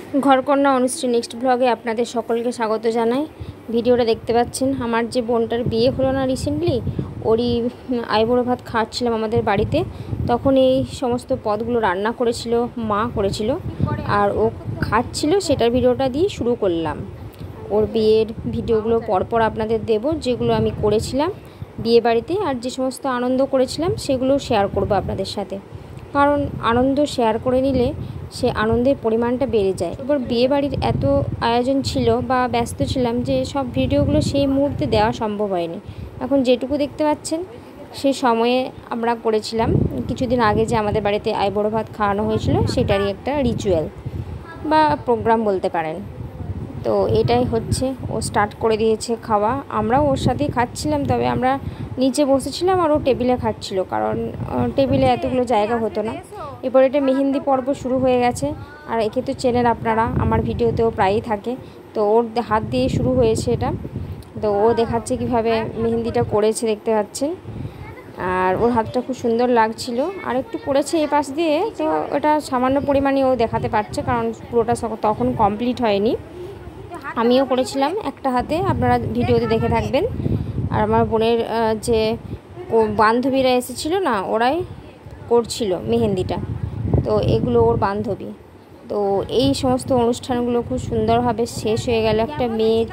ঘরকন্যা Anushree next ব্লগে আপনাদের সকলকে স্বাগত জানাই। ভিডিওটা দেখতে পাচ্ছেন, আমার যে বোনটার বিয়ে হলো না রিসেন্টলি, ওরই আইবুড়ো ভাত খাওয়াচ্ছিলাম আমাদের বাড়িতে। তখন এই সমস্ত পদগুলো রান্না করেছিল, মা করেছিল, আর ও খাচ্ছিল, সেটার ভিডিওটা দিয়ে শুরু করলাম। ওর বিয়ের ভিডিওগুলো পরপর আপনাদের দেব, যেগুলো আমি করেছিলাম বিয়ে বাড়িতে, আর যে সমস্ত আনন্দ করেছিলাম সেগুলো শেয়ার করব আপনাদের সাথে। কারণ আনন্দ শেয়ার করে নিলে সে আনন্দের পরিমাণটা বেড়ে যায়। এবার বিয়ে বাড়ির এত আয়োজন ছিল বা ব্যস্ত ছিলাম যে সব ভিডিওগুলো সেই মুহূর্তে দেওয়া সম্ভব হয়নি। এখন যেটুকু দেখতে পাচ্ছেন সেই সময়ে আমরা করেছিলাম কিছুদিন আগে, যে আমাদের বাড়িতে আইবুড়ো ভাত খাওয়ানো হয়েছিল, সেটারই একটা রিচুয়াল বা প্রোগ্রাম বলতে পারেন। তো এটাই হচ্ছে, ও স্টার্ট করে দিয়েছে খাওয়া, আমরাও ওর সাথেই খাচ্ছিলাম। তবে আমরা নিচে বসেছিলাম আর ও টেবিলে খাচ্ছিল, কারণ টেবিলে এতগুলো জায়গা হতো না। এরপর এটা মেহেন্দি পর্ব শুরু হয়ে গেছে, আর একে তো চেনেন আপনারা, আমার ভিডিওতেও প্রায়ই থাকে। তো ওর হাত দিয়ে শুরু হয়েছে এটা। তো ও দেখাচ্ছে কিভাবে মেহেন্দিটা করেছে, দেখতে পাচ্ছেন। আর ওর হাতটা খুব সুন্দর লাগছিল, আর একটু করেছে এই পাশ দিয়ে, তো ওটা সামান্য পরিমাণে ও দেখাতে পারছে, কারণ পুরোটা তখন কমপ্লিট হয়নি। আমিও করেছিলাম একটা হাতে, আপনারা ভিডিওতে দেখে থাকবেন। আর আমার বোনের যে বান্ধবীরা এসেছিলো না, ওরাই করছিল মেহেন্দিটা। তো এগুলো ওর বান্ধবী। তো এই সমস্ত অনুষ্ঠানগুলো খুব সুন্দরভাবে শেষ হয়ে গেল। একটা মেয়ের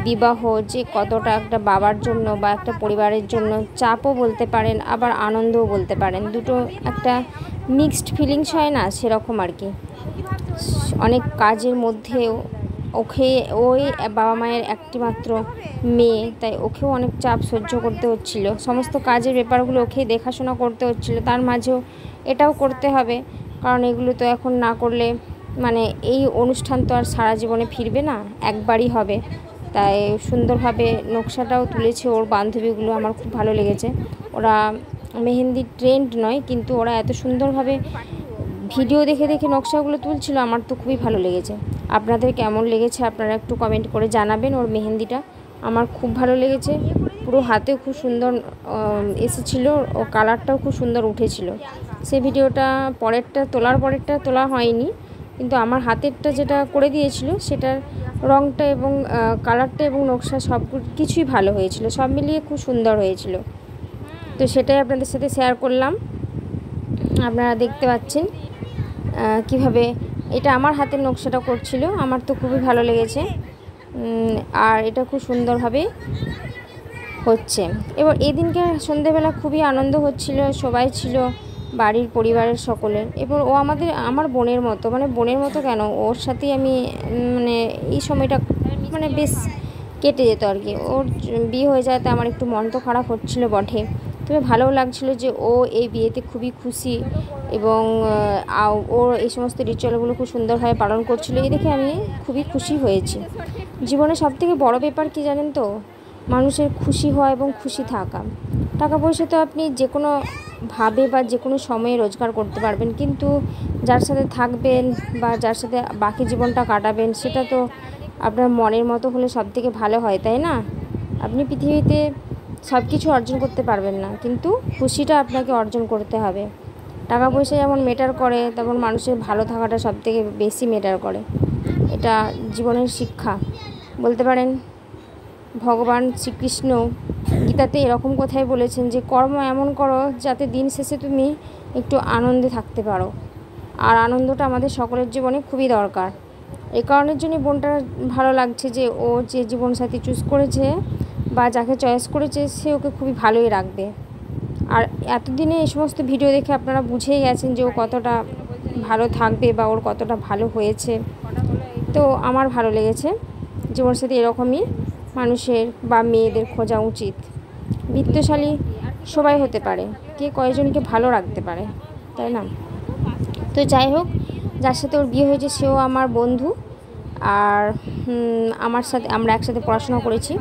বিবাহ যে কতটা একটা বাবার জন্য বা একটা পরিবারের জন্য চাপও বলতে পারেন, আবার আনন্দও বলতে পারেন, দুটো একটা মিক্সড ফিলিংস হয় না, সেরকম আর কি। অনেক কাজের মধ্যেও ওকে, ওই বাবা মায়ের একটি মাত্র মেয়ে, তাই ওকেও অনেক চাপ সহ্য করতে হচ্ছিল, সমস্ত কাজের ব্যাপারগুলো ওকে দেখাশোনা করতে হচ্ছিল। তার মাঝেও এটাও করতে হবে, কারণ এগুলো তো এখন না করলে মানে এই অনুষ্ঠান তো আর সারা জীবনে ফিরবে না, একবারই হবে। তাই সুন্দরভাবে নকশাটাও তুলেছে ওর বান্ধবীগুলো, আমার খুব ভালো লেগেছে। ওরা মেহেন্দি ট্রেন্ড নয়, কিন্তু ওরা এত সুন্দরভাবে ভিডিও দেখে দেখে নকশাগুলো তুলছিল, আমার তো খুবই ভালো লেগেছে। আপনাদের কেমন লেগেছে আপনারা একটু কমেন্ট করে জানাবেন। ওর মেহেন্দিটা আমার খুব ভালো লেগেছে, পুরো হাতেও খুব সুন্দর এসেছিলো, ও কালারটাও খুব সুন্দর উঠেছিল। সে ভিডিওটা তোলার পরেরটা তোলা হয়নি, কিন্তু আমার হাতেরটা যেটা করে দিয়েছিল সেটার রঙটা এবং কালারটা এবং নকশা সব কিছুই ভালো হয়েছিল, সব মিলিয়ে খুব সুন্দর হয়েছিল। তো সেটাই আপনাদের সাথে শেয়ার করলাম। আপনারা দেখতে পাচ্ছেন কিভাবে এটা আমার হাতের নকশাটা করছিল, আমার তো খুবই ভালো লেগেছে। আর এটা খুব সুন্দরভাবে হচ্ছে। এবার এই দিনকে সন্ধেবেলা খুবই আনন্দ হচ্ছিল, সবাই ছিল বাড়ির পরিবারের সকলের। এবার ও আমার বোনের মতো, মানে বোনের মতো কেন, ওর সাথেই আমি মানে এই সময়টা মানে বেশ কেটে যেত আর কি। ওর বিয়ে হয়ে যাওয়াতে আমার একটু মন তো খারাপ হচ্ছিলো বটে, তবে ভালোও লাগছিল যে ও এই বিয়েতে খুবই খুশি, এবং ওর এই সমস্ত রিচুয়ালগুলো খুব সুন্দরভাবে পালন করছিল। এই দেখে আমি খুবই খুশি হয়েছি। জীবনে সবথেকে বড় ব্যাপার কি জানেন তো, মানুষের খুশি হওয়া এবং খুশি থাকা। টাকা পয়সা তো আপনি যে কোনো ভাবে বা যে কোনো সময়ে রোজগার করতে পারবেন, কিন্তু যার সাথে থাকবেন বা যার সাথে বাকি জীবনটা কাটাবেন, সেটা তো আপনার মনের মতো হলে সবথেকে ভালো হয়, তাই না? আপনি পৃথিবীতে সব কিছু অর্জন করতে পারবেন না, কিন্তু খুশিটা আপনাকে অর্জন করতে হবে। টাকা পয়সা যেমন ম্যাটার করে, তেমন মানুষের ভালো থাকাটা সবথেকে বেশি ম্যাটার করে। এটা জীবনের শিক্ষা বলতে পারেন। ভগবান শ্রীকৃষ্ণ গীতাতে এরকম কথাই বলেছেন যে কর্ম এমন করো যাতে দিন শেষে তুমি একটু আনন্দে থাকতে পারো। আর আনন্দটা আমাদের সকলের জীবনে খুবই দরকার। এই কারণের জন্যই বোনটা ভালো লাগছে যে ও যে জীবনসাথী চুজ করেছে বা যাকে চয়েস করেছে, সে ওকে খুবই ভালোই রাখবে। আর এতদিনে এই সমস্ত ভিডিও দেখে আপনারা বুঝেই গেছেন যে ও কতটা ভালো থাকবে বা ওর কতটা ভালো হয়েছে। তো আমার ভালো লেগেছে। জীবনসাথী এরকমই মানুষের বা মেয়েদের খোঁজা উচিত। বিত্তশালী সবাই হতে পারে, কে কয়জনকে ভালো রাখতে পারে, তাই না? তো যাই হোক, যার সাথে ওর বিয়ে হয়েছে সেও আমার বন্ধু, আর আমার সাথে আমরা একসাথে পড়াশোনা করেছি,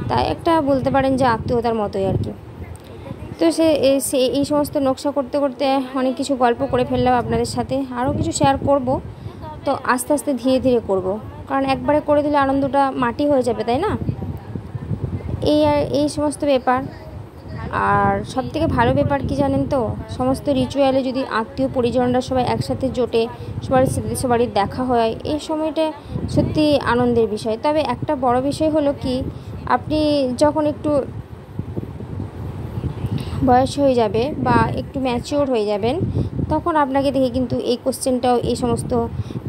তাই একটা বলতে পারেন যে আত্মীয়তার মতোই আর কি। তো সে এই সমস্ত নকশা করতে করতে অনেক কিছু গল্প করে ফেললাম আপনাদের সাথে, আরও কিছু শেয়ার করব। তো আস্তে আস্তে ধীরে ধীরে করব, কারণ একবারে করে দিলে আনন্দটা মাটি হয়ে যাবে, তাই না? এই সমস্ত ব্যাপার। আর সবথেকে ভালো ব্যাপার কি জানেন তো, সমস্ত রিচুয়ালে যদি আত্মীয় পরিজনরা সবাই একসাথে জোটে, সবারই দেখা হয়, এই সময়টা সত্যি আনন্দের বিষয়। তবে একটা বড় বিষয় হলো কি, আপনি যখন একটু বয়স হয়ে যাবে বা একটু ম্যাচিওর হয়ে যাবেন, তখন আপনাকে দেখে কিন্তু এই কোশ্চেনটাও এই সমস্ত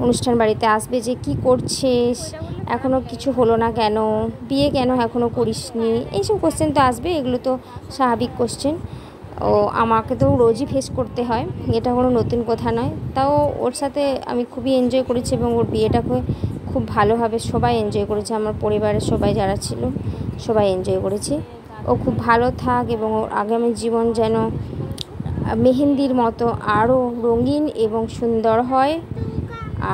অনুষ্ঠান বাড়িতে আসবে যে কি করছিস, এখনও কিছু হলো না কেন, বিয়ে কেন এখনও করিসনি, এইসব কোশ্চেন তো আসবে। এগুলো তো স্বাভাবিক কোশ্চেন, ও আমাকে তো রোজই ফেস করতে হয়, এটা কোনো নতুন কথা নয়। তাও ওর সাথে আমি খুবই এনজয় করেছি এবং ওর বিয়েটাকে খুব ভালোভাবে সবাই এনজয় করেছে, আমার পরিবারের সবাই যারা ছিল সবাই এনজয় করেছি। ও খুব ভালো থাক এবং ওর আগামী জীবন যেন মেহেন্দির মতো আরও রঙিন এবং সুন্দর হয়,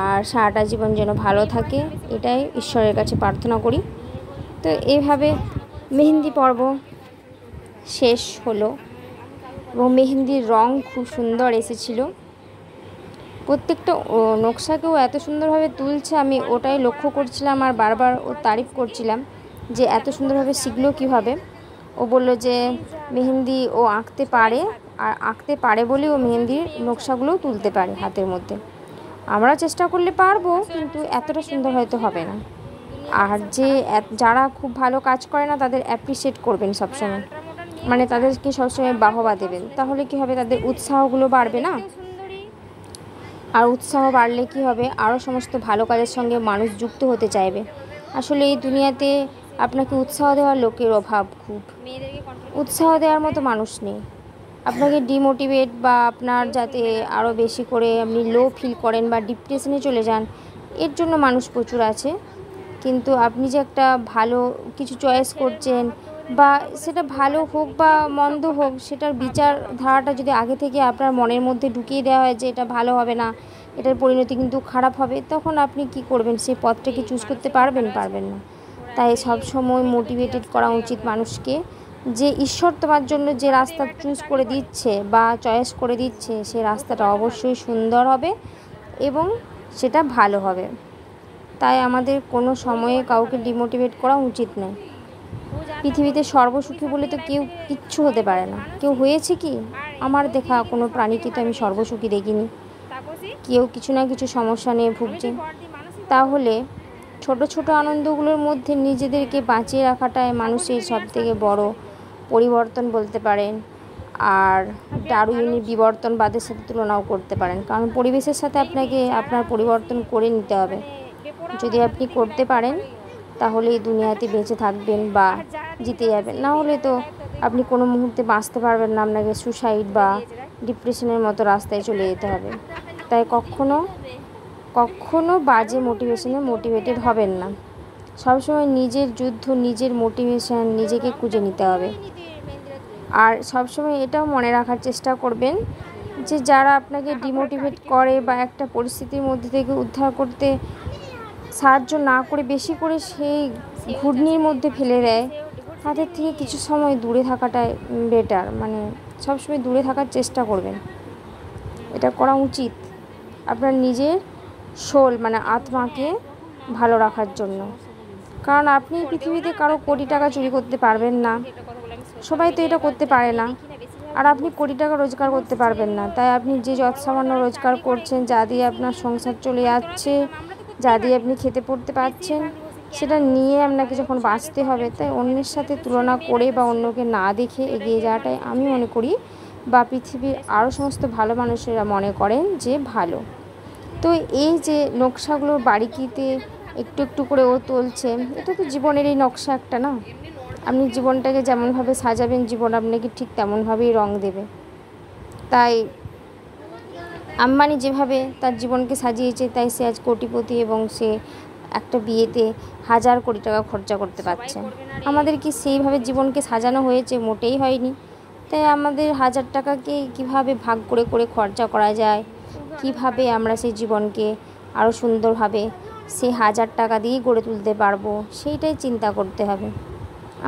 আর সারাটা জীবন যেন ভালো থাকে, এটাই ঈশ্বরের কাছে প্রার্থনা করি। তো এইভাবে মেহেন্দি পর্ব শেষ হলো এবং মেহেন্দির রং খুব সুন্দর এসেছিলো। প্রত্যেকটা নকশাকেও এত সুন্দরভাবে তুলছে, আমি ওটাই লক্ষ্য করছিলাম আর বারবার ওর তারিফ করছিলাম যে এত সুন্দরভাবে শিখলো কীভাবে। ও বললো যে মেহেন্দি ও আঁকতে পারে, আর আঁকতে পারে বলে ও মেহেন্দির নকশাগুলোও তুলতে পারে হাতের মধ্যে। আমরা চেষ্টা করলে পারবো, কিন্তু এতটা সুন্দর হয়তো হবে না। আর যারা খুব ভালো কাজ করে না তাদের অ্যাপ্রিসিয়েট করবেন সবসময়, মানে তাদেরকে সবসময় বাহবা দেবেন, তাহলে কি হবে, তাদের উৎসাহগুলো বাড়বে না। আর উৎসাহ বাড়লে কি হবে, আরও সমস্ত ভালো কাজের সঙ্গে মানুষ যুক্ত হতে চাইবে। আসলে এই দুনিয়াতে আপনাকে উৎসাহ দেওয়ার লোকের অভাব খুব, উৎসাহ দেওয়ার মতো মানুষ নেই। আপনাকে ডিমোটিভেট বা আপনার যাতে আরও বেশি করে আপনি লো ফিল করেন বা ডিপ্রেশনে চলে যান, এর জন্য মানুষ প্রচুর আছে। কিন্তু আপনি যে একটা ভালো কিছু চয়েস করছেন, বা সেটা ভালো হোক বা মন্দ হোক, সেটার বিচার ধারাটা যদি আগে থেকে আপনার মনের মধ্যে ঢুকিয়ে দেওয়া হয় যে এটা ভালো হবে না, এটার পরিণতি কিন্তু খারাপ হবে, তখন আপনি কি করবেন, সেই পথটাকে চুজ করতে পারবেন না। তাই সব সময় মোটিভেটেড করা উচিত মানুষকে, যে ঈশ্বর তোমার জন্য যে রাস্তা চুজ করে দিচ্ছে বা চয়েস করে দিচ্ছে, সেই রাস্তাটা অবশ্যই সুন্দর হবে এবং সেটা ভালো হবে। তাই আমাদের কোনো সময়ে কাউকে ডিমোটিভেট করা উচিত নয়। পৃথিবীতে সর্বসুখী বলে তো কেউ কিচ্ছু হতে পারে না। কেউ হয়েছে কি, আমার দেখা কোনো প্রাণীকে তো আমি সর্বসুখী দেখিনি, কেউ কিছু না কিছু সমস্যা নিয়ে ভুগছে। তাহলে ছোট ছোট আনন্দগুলোর মধ্যে নিজেদেরকে বাঁচিয়ে রাখাটাই মানুষের সবথেকে বড় পরিবর্তন বলতে পারেন। আর ডারউইনের বিবর্তনবাদের সাথে তুলনাও করতে পারেন, কারণ পরিবেশের সাথে আপনাকে আপনার পরিবর্তন করে নিতে হবে। যদি আপনি করতে পারেন তাহলে এই দুনিয়াতে বেঁচে থাকবেন বা জিতে যাবেন, না হলে তো আপনি কোনো মুহূর্তে বাঁচতে পারবেন না, আপনাকে সুসাইড বা ডিপ্রেশনের মতো রাস্তায় চলে যেতে হবে। তাই কখনো বাজে মোটিভেশনে মোটিভেটেড হবেন না। সবসময় নিজের যুদ্ধ, নিজের মোটিভেশন নিজেকে খুঁজে নিতে হবে। আর সবসময় এটাও মনে রাখার চেষ্টা করবেন যে যারা আপনাকে ডিমোটিভেট করে বা একটা পরিস্থিতির মধ্যে থেকে উদ্ধার করতে সাহায্য না করে বেশি করে সেই ঘূর্ণির মধ্যে ফেলে দেয়, তাদের থেকে কিছু সময় দূরে থাকাটাই বেটার। মানে সবসময় দূরে থাকার চেষ্টা করবেন, এটা করা উচিত আপনার নিজের সোল মানে আত্মাকে ভালো রাখার জন্য। কারণ আপনি পৃথিবীতে কারো কোটি টাকা চুরি করতে পারবেন না, সবাই তো এটা করতে পারে না। আর আপনি কোটি টাকা রোজগার করতে পারবেন না। তাই আপনি যে যত সামান্য রোজগার করছেন, যা দিয়ে আপনার সংসার চলে যাচ্ছে, যা দিয়ে আপনি খেতে পড়তে পারছেন, সেটা নিয়ে আপনাকে যখন বাঁচতে হবে, তাই অন্যের সাথে তুলনা করে বা অন্যকে না দেখে এগিয়ে যাওয়াটাই আমি মনে করি, বা পৃথিবীর আরও সমস্ত ভালো মানুষেরা মনে করেন যে ভালো। তো এই যে নকশাগুলো বারিকিতে একটু একটু করে ও তুলছে, এটা তো জীবনের এই নকশা একটা না। আপনি জীবনটাকে যেমনভাবে সাজাবেন, জীবন আপনাকে ঠিক তেমনভাবেই রং দেবে। তাই আম্বানি যেভাবে তার জীবনকে সাজিয়েছে, তাই সে আজ কোটিপতি এবং সে একটা বিয়েতে 1000 কোটি টাকা খরচা করতে পারছে। আমাদের কি সেইভাবে জীবনকে সাজানো হয়েছে? মোটেই হয়নি। তাই আমাদের 1000 টাকাকে কীভাবে ভাগ করে করে খরচা করা যায়, কিভাবে আমরা সেই জীবনকে আরও সুন্দরভাবে সেই 1000 টাকা দিয়েই গড়ে তুলতে পারবো, সেইটাই চিন্তা করতে হবে।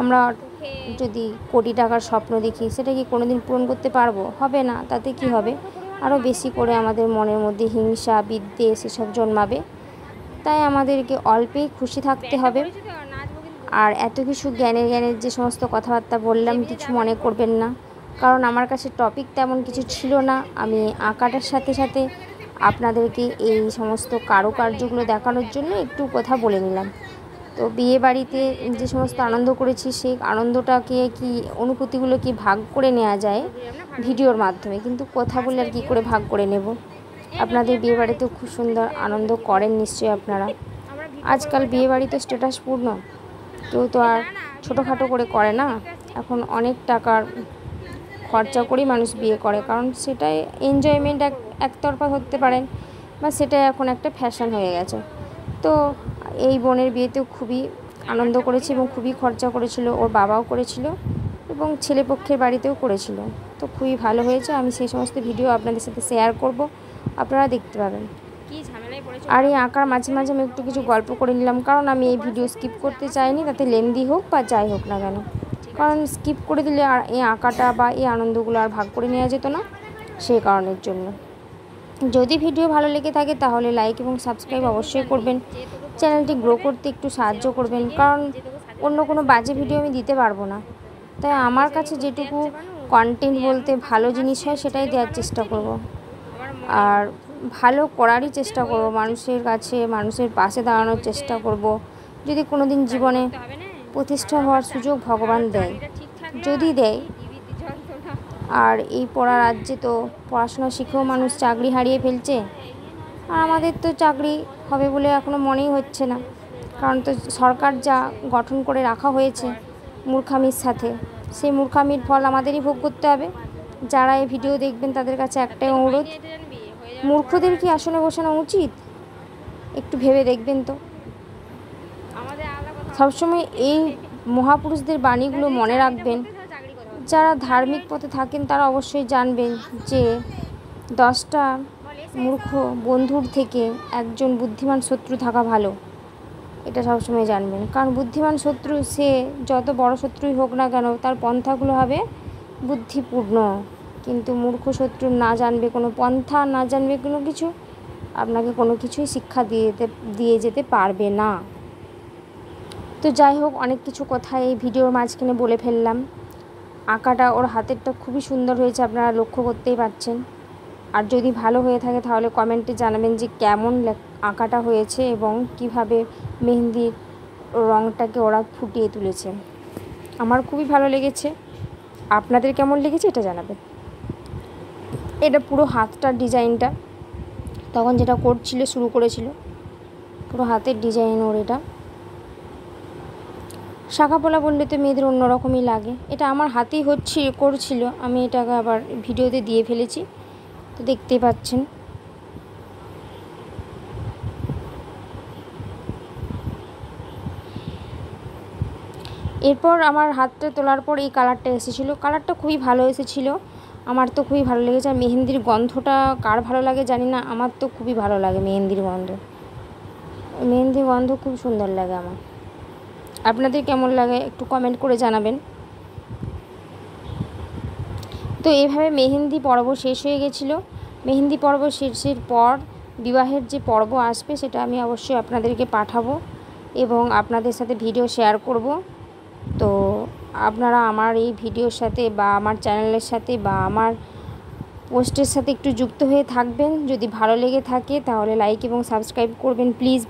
আমরা যদি কোটি টাকার স্বপ্ন দেখি, সেটা কি কোনোদিন পূরণ করতে পারবো? হবে না। তাতে কি হবে, আরও বেশি করে আমাদের মনের মধ্যে হিংসা, বিদ্বেষ এসব জন্মাবে। তাই আমাদেরকে অল্পেই খুশি থাকতে হবে। আর এত কিছু জ্ঞানের যে সমস্ত কথাবার্তা বললাম কিছু মনে করবেন না, কারণ আমার কাছে টপিক তেমন কিছু ছিল না। আমি আঁকাটার সাথে সাথে আপনাদেরকে এই সমস্ত কারুকার্যগুলো দেখানোর জন্য একটু কথা বলে নিলাম। তো বিয়ে বাড়িতে যে সমস্ত আনন্দ করেছি সেই আনন্দটাকে কি অনুভূতিগুলো কি ভাগ করে নেওয়া যায় ভিডিওর মাধ্যমে, কিন্তু কথা বলে আর কী করে ভাগ করে নেব। আপনাদের বিয়ে বাড়িতেও খুব সুন্দর আনন্দ করেন নিশ্চয়ই আপনারা। আজকাল বিয়ে বাড়ি তো স্ট্যাটাসপূর্ণ, কেউ তো আর ছোটোখাটো করে না, এখন অনেক টাকার খরচা করেই মানুষ বিয়ে করে, কারণ সেটাই এনজয়মেন্ট একতরফা ধরতে পারেন, বা সেটাই এখন একটা ফ্যাশন হয়ে গেছে। তো এই বোনের বিয়েতেও খুবই আনন্দ করেছি এবং খুবই খরচা করেছিল, ওর বাবাও করেছিল এবং ছেলেপক্ষের বাড়িতেও করেছিল। তো খুবই ভালো হয়েছে। আমি সেই সমস্ত ভিডিও আপনাদের সাথে শেয়ার করব, আপনারা দেখতে পাবেন। আর এই আঁকার মাঝে মাঝে আমি একটু কিছু গল্প করে নিলাম, কারণ আমি এই ভিডিও স্কিপ করতে চাইনি, তাতে লেন্দি হোক বা যাই হোক না কেন, কারণ স্কিপ করে দিলে আর এই আঁকাটা বা এই আনন্দগুলো আর ভাগ করে নেওয়া যেত না, সেই কারণের জন্য। যদি ভিডিও ভালো লেগে থাকে তাহলে লাইক এবং সাবস্ক্রাইব অবশ্যই করবেন, চ্যানেলটি গ্রো করতে একটু সাহায্য করবেন, কারণ অন্য কোনো বাজে ভিডিও আমি দিতে পারবো না। তাই আমার কাছে যেটুকু কন্টেন্ট বলতে ভালো জিনিস হয় সেটাই দেওয়ার চেষ্টা করব, আর ভালো করারই চেষ্টা করব, মানুষের কাছে মানুষের পাশে দাঁড়ানোর চেষ্টা করব। যদি কোনো দিন জীবনে প্রতিষ্ঠা হওয়ার সুযোগ ভগবান দেয়, যদি দেয়। আর এই পড়া রাজ্যে তো পড়াশোনা শিখেও মানুষ চাকরি হারিয়ে ফেলছে, আর আমাদের তো চাকরি হবে বলে এখনও মনেই হচ্ছে না, কারণ তো সরকার যা গঠন করে রাখা হয়েছে মূর্খামির সাথে, সেই মূর্খামির ফল আমাদেরই ভোগ করতে হবে। যারা এই ভিডিও দেখবেন তাদের কাছে একটাই অনুরোধ, মূর্খদের কি আসনে বসানো উচিত? একটু ভেবে দেখবেন তো। সবসময় এই মহাপুরুষদের বাণীগুলো মনে রাখবেন। যারা ধার্মিক পথে থাকেন তারা অবশ্যই জানবেন যে 10টা মূর্খ বন্ধুর থেকে একজন বুদ্ধিমান শত্রু থাকা ভালো, এটা সবসময় জানবেন। কারণ বুদ্ধিমান শত্রু সে যত বড় শত্রুই হোক না কেন তার পন্থাগুলো হবে বুদ্ধিপূর্ণ, কিন্তু মূর্খ শত্রু না জানবে কোনো পন্থা, না জানবে কোনো কিছু, আপনাকে কোনো কিছুই শিক্ষা দিয়ে যেতে পারবে না। তো যাই হোক, অনেক কিছু কথা এই ভিডিওর মাঝখানে বলে ফেললাম। আঁকাটা ওর হাতেরটা খুবই সুন্দর হয়েছে, আপনারা লক্ষ্য করতেই পারছেন। আর যদি ভালো হয়ে থাকে তাহলে কমেন্টে জানাবেন যে কেমন আঁকাটা হয়েছে এবং কিভাবে মেহেন্দির রঙটাকে ওরা ফুটিয়ে তুলেছে। আমার খুবই ভালো লেগেছে, আপনাদের কেমন লেগেছে এটা জানাবেন। এটা পুরো হাতটার ডিজাইনটা তখন যেটা শুরু করেছিল, পুরো হাতের ডিজাইন ওর। এটা শাঁখাপলা বললে তো মেয়েদের অন্যরকমই লাগে, এটা আমার হাতেই করছিল, আমি এটাকে আবার ভিডিওতে দিয়ে ফেলেছি, তো দেখতেই পাচ্ছেন। এরপর আমার হাতটা তোলার পর এই কালারটা এসেছিলো, কালারটা খুবই ভালো এসেছিলো, আমার তো খুবই ভালো লেগেছে। আর মেহেন্দির গন্ধটা কার ভালো লাগে জানি না, আমার তো খুবই ভালো লাগে মেহেন্দির গন্ধ খুব সুন্দর লাগে আমার। আপনাদের কেমন লাগে একটু কমেন্ট করে জানাবেন। তো এইভাবে মেহেন্দি পর্ব শেষ হয়ে গেছিলো। মেহেন্দি পর্ব শেষের পর বিবাহের যে পর্ব আসবে সেটা আমি অবশ্যই আপনাদেরকে পাঠাবো এবং আপনাদের সাথে ভিডিও শেয়ার করব। তো আপনারা আমার এই ভিডিওর সাথে বা আমার চ্যানেলের সাথে বা আমার পোস্টের সাথে একটু যুক্ত হয়ে থাকবেন। যদি ভালো লেগে থাকে তাহলে লাইক এবং সাবস্ক্রাইব করবেন প্লিজ।